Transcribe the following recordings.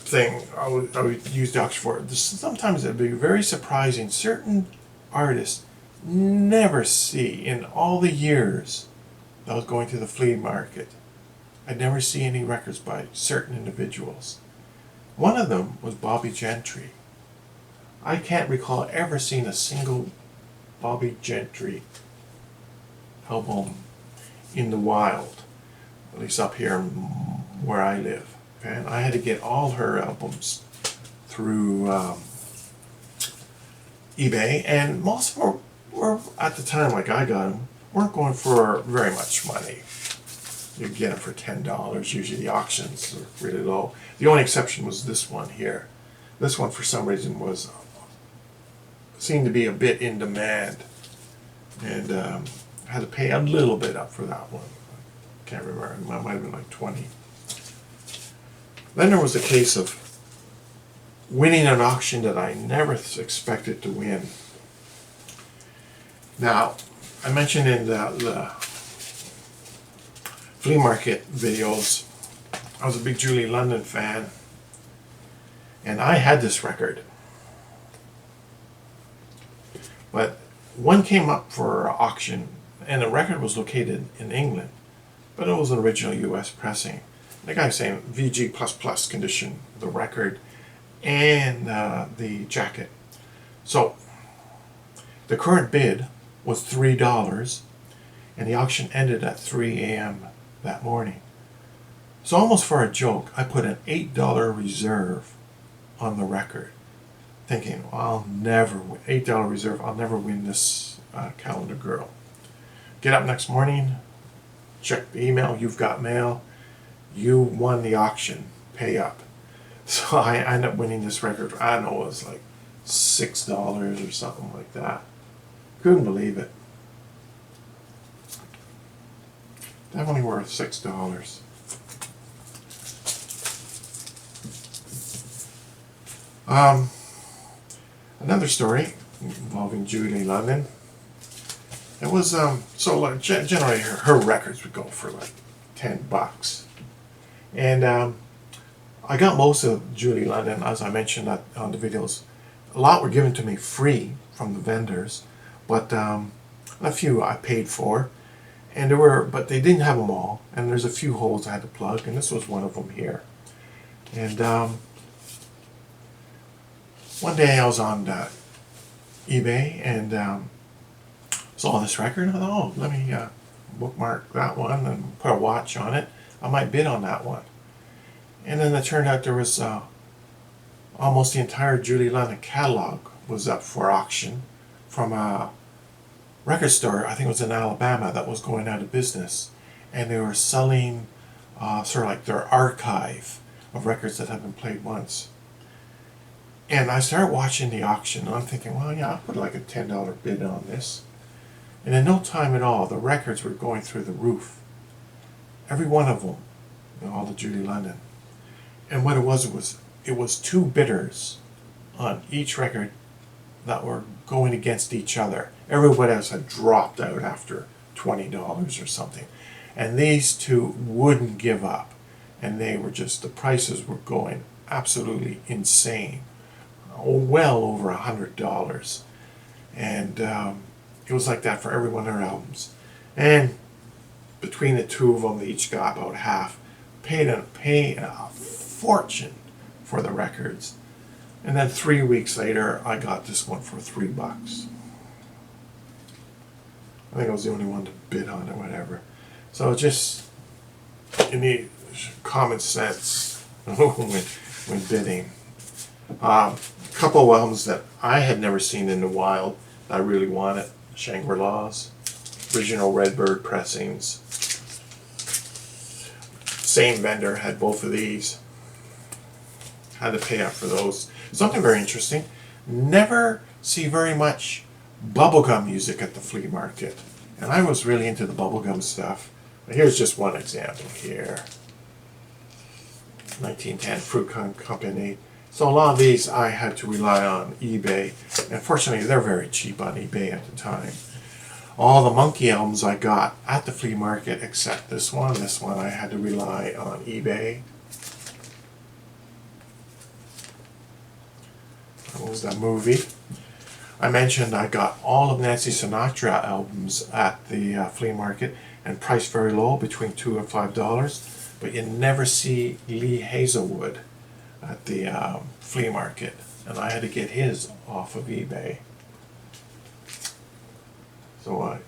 thing I would use the auction for. Sometimes it'd be very surprising. Certain artists never see in all the years that I was going to the flea market. I'd never see any records by certain individuals. One of them was Bobby Gentry. I can't recall ever seeing a single Bobby Gentry album in the wild, at least up here where I live. And I had to get all her albums through eBay, and most of them were at the time, like I got them, weren't going for very much money. You get them for $10. Usually the auctions are really low. The only exception was this one here. This one, for some reason, seemed to be a bit in demand, and I had to pay a little bit up for that one. I can't remember. It might have been like 20. Then there was the case of winning an auction that I never expected to win. Now, I mentioned in the flea market videos, I was a big Julie London fan, and I had this record. But one came up for auction, and the record was located in England, but it was an original US pressing. The guy saying VG++ condition, the record and the jacket. So the current bid was $3, and the auction ended at 3 a.m. that morning. So almost for a joke, I put an $8 reserve on the record, thinking, well, I'll never win, $8 reserve, I'll never win this Calendar Girl. Get up next morning, check the email, you've got mail, you won the auction, pay up. So I ended up winning this record. I don't know, it was like $6 or something like that. Couldn't believe it. Definitely worth $6. Another story involving Julie London. It was so like generally her records would go for like $10, and I got most of Julie London, as I mentioned on the videos. A lot were given to me free from the vendors, but a few I paid for, and but they didn't have them all, and there's a few holes I had to plug, and this was one of them here. And one day I was on eBay and saw this record, and I thought, oh, let me bookmark that one and put a watch on it. I might bid on that one. And then it turned out there was almost the entire Julie London catalog was up for auction from a record store, I think it was in Alabama, that was going out of business. And they were selling sort of like their archive of records that had been played once. And I started watching the auction, and I'm thinking, well, yeah, I'll put like a $10 bid on this. And in no time at all, the records were going through the roof. Every one of them, all the Julie London. And what it was two bidders on each record that were going against each other. Everybody else had dropped out after $20 or something. And these two wouldn't give up. And they were just, the prices were going absolutely insane. Well over $100. And it was like that for every one of their albums. And between the two of them, they each got about half. Paid a fortune for the records. And then 3 weeks later, I got this one for $3. I think I was the only one to bid on it, whatever. So just, you need common sense when bidding. A couple of albums that I had never seen in the wild that I really wanted. Shangri-La's, original Redbird pressings. Same vendor had both of these. Had to pay up for those. Something very interesting. Never see very much bubblegum music at the flea market. And I was really into the bubblegum stuff. But here's just one example here. 1910 Fruit Company. So a lot of these I had to rely on eBay. And fortunately, they're very cheap on eBay at the time. All the Monkey albums I got at the flea market, except this one. This one I had to rely on eBay. was the movie. I mentioned I got all of Nancy Sinatra albums at the flea market and priced very low, between $2 and $5. But you never see Lee Hazelwood at the flea market, and I had to get his off of eBay. So I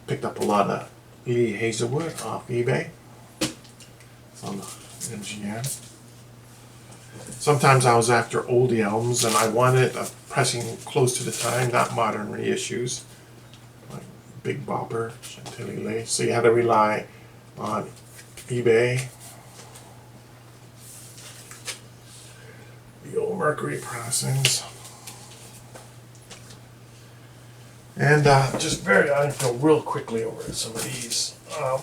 picked up a lot of Lee Hazelwood off eBay. It's on the MGM. Sometimes I was after oldie albums and I wanted a pressing close to the time, not modern reissues, like Big Bopper, Chantilly Lace. So you had to rely on eBay. The old Mercury pressings. And just very, I can go real quickly over some of these. I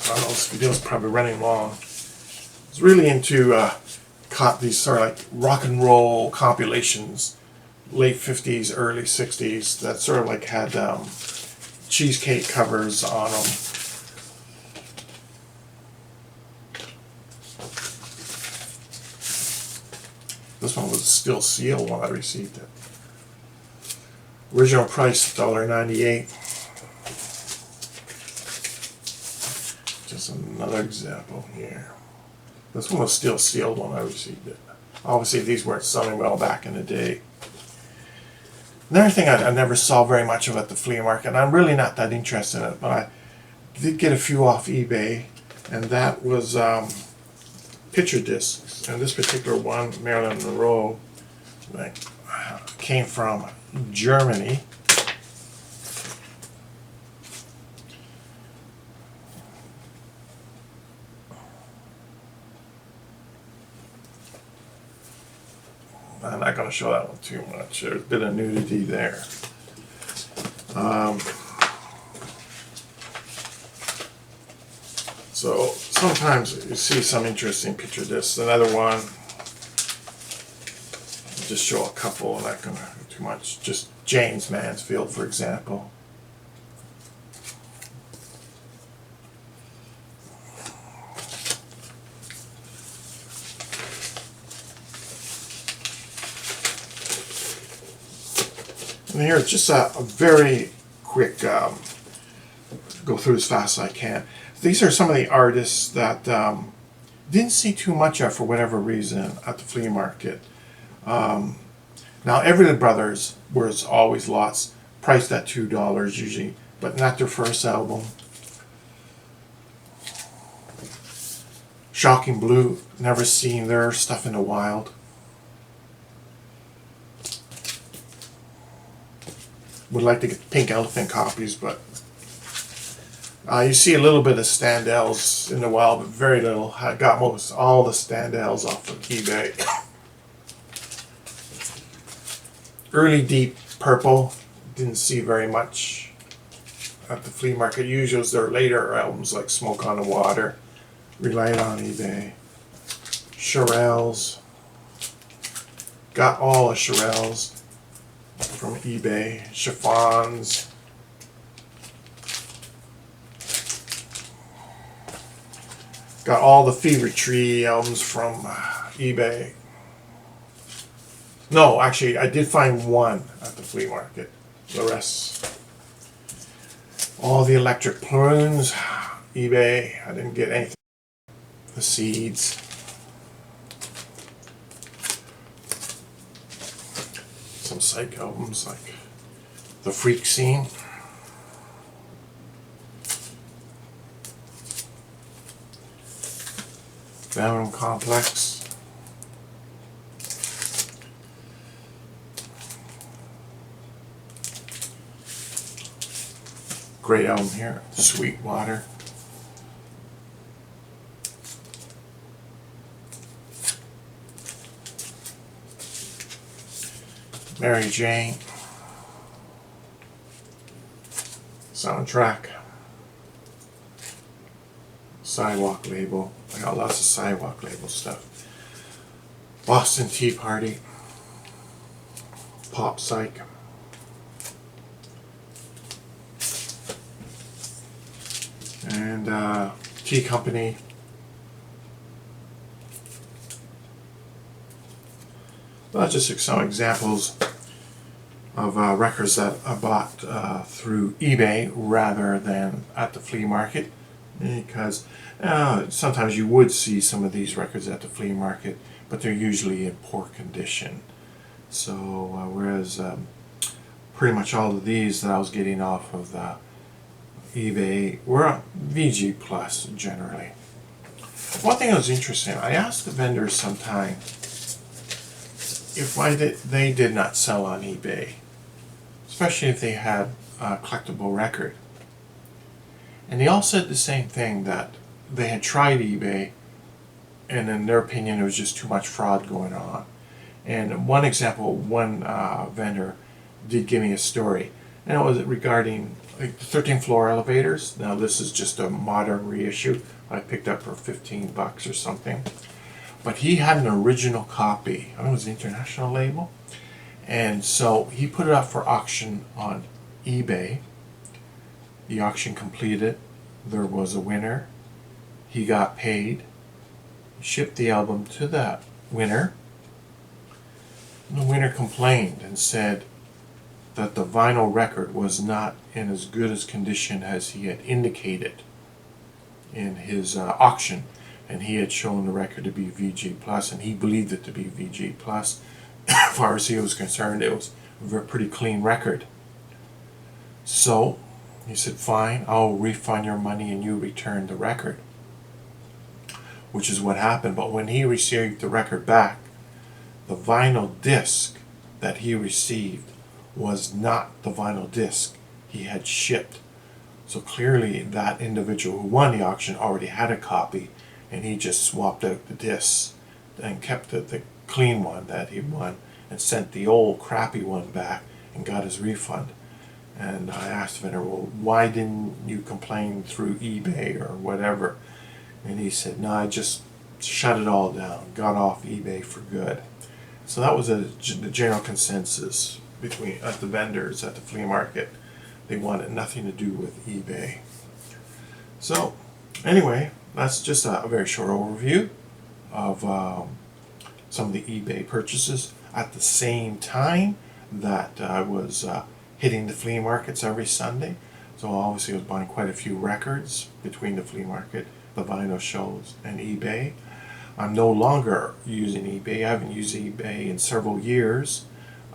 don't know, this video's probably running long. I was really into caught these sort of like rock and roll compilations, late 50s, early 60s, that sort of like had cheesecake covers on them. This one was still sealed when I received it. Original price $1.98. Just another example here. This one was still sealed when I received it. Obviously these weren't selling well back in the day. Another thing I never saw very much of at the flea market, and I'm really not that interested in it, but I did get a few off eBay, and that was picture discs. And this particular one, Marilyn Monroe, like, came from Germany. I'm not going to show that one too much. There's a bit of nudity there. So sometimes you see some interesting picture discs. Another one, I'll just show a couple, I'm not going to do too much. Just James Mansfield, for example. And here, just a very quick, go through as fast as I can. These are some of the artists that didn't see too much of for whatever reason at the flea market. Now, Everly Brothers was always lots, priced at $2 usually, but not their first album. Shocking Blue, never seen their stuff in the wild. Would like to get Pink Elephant copies, but you see a little bit of Standells in the wild, but very little. I got most all the Standells off of eBay. Early Deep Purple, didn't see very much at the flea market. Usually it's their later albums like Smoke on the Water, relied on eBay. Shirelles, got all the Shirelles from eBay. Chiffons. Got all the Fever Tree albums from eBay. No, actually, I did find one at the flea market. The rest, all the Electric Prunes, eBay. I didn't get anything. The Seeds. Some psych albums like The Freak Scene. Venom Complex. Great album here, Sweetwater. Mary Jane. Soundtrack. Sidewalk Label. I got lots of Sidewalk Label stuff. Boston Tea Party. Pop Psych. And Tea Company. That's just some examples of records that I bought through eBay rather than at the flea market, because sometimes you would see some of these records at the flea market, but they're usually in poor condition. So whereas pretty much all of these that I was getting off of eBay were VG Plus generally. One thing that was interesting, I asked the vendors sometime if they did not sell on eBay, especially if they had a collectible record. And they all said the same thing, that they had tried eBay and in their opinion there was just too much fraud going on. And one example, one vendor did give me a story, and it was regarding like the 13th floor elevators. Now this is just a modern reissue I picked up for $15 or something. But he had an original copy. I think it was the international label. And so he put it up for auction on eBay. The auction completed. There was a winner. He got paid. Shipped the album to that winner. And the winner complained and said that the vinyl record was not in as good as condition as he had indicated in his auction, and he had shown the record to be VG Plus, and he believed it to be VG Plus. As far as he was concerned, it was a pretty clean record. So he said, fine, I'll refund your money and you return the record, which is what happened. But when he received the record back, the vinyl disc that he received was not the vinyl disc he had shipped. So clearly that individual who won the auction already had a copy, and he just swapped out the discs and kept the clean one that he won and sent the old crappy one back and got his refund. And I asked the vendor, well, why didn't you complain through eBay or whatever? And he said, no, I just shut it all down, got off eBay for good. So that was the general consensus at the vendors at the flea market. They wanted nothing to do with eBay. So anyway, that's just a very short overview of some of the eBay purchases at the same time that I was hitting the flea markets every Sunday. So obviously I was buying quite a few records between the flea market, the vinyl shows, and eBay. I'm no longer using eBay. I haven't used eBay in several years.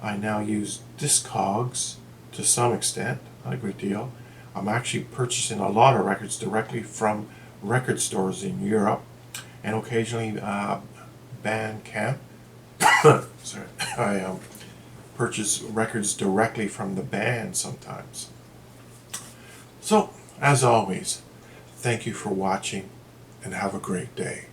I now use Discogs to some extent, not a great deal. I'm actually purchasing a lot of records directly from record stores in Europe, and occasionally Bandcamp. Sorry, I purchase records directly from the band sometimes. So, as always, thank you for watching and have a great day.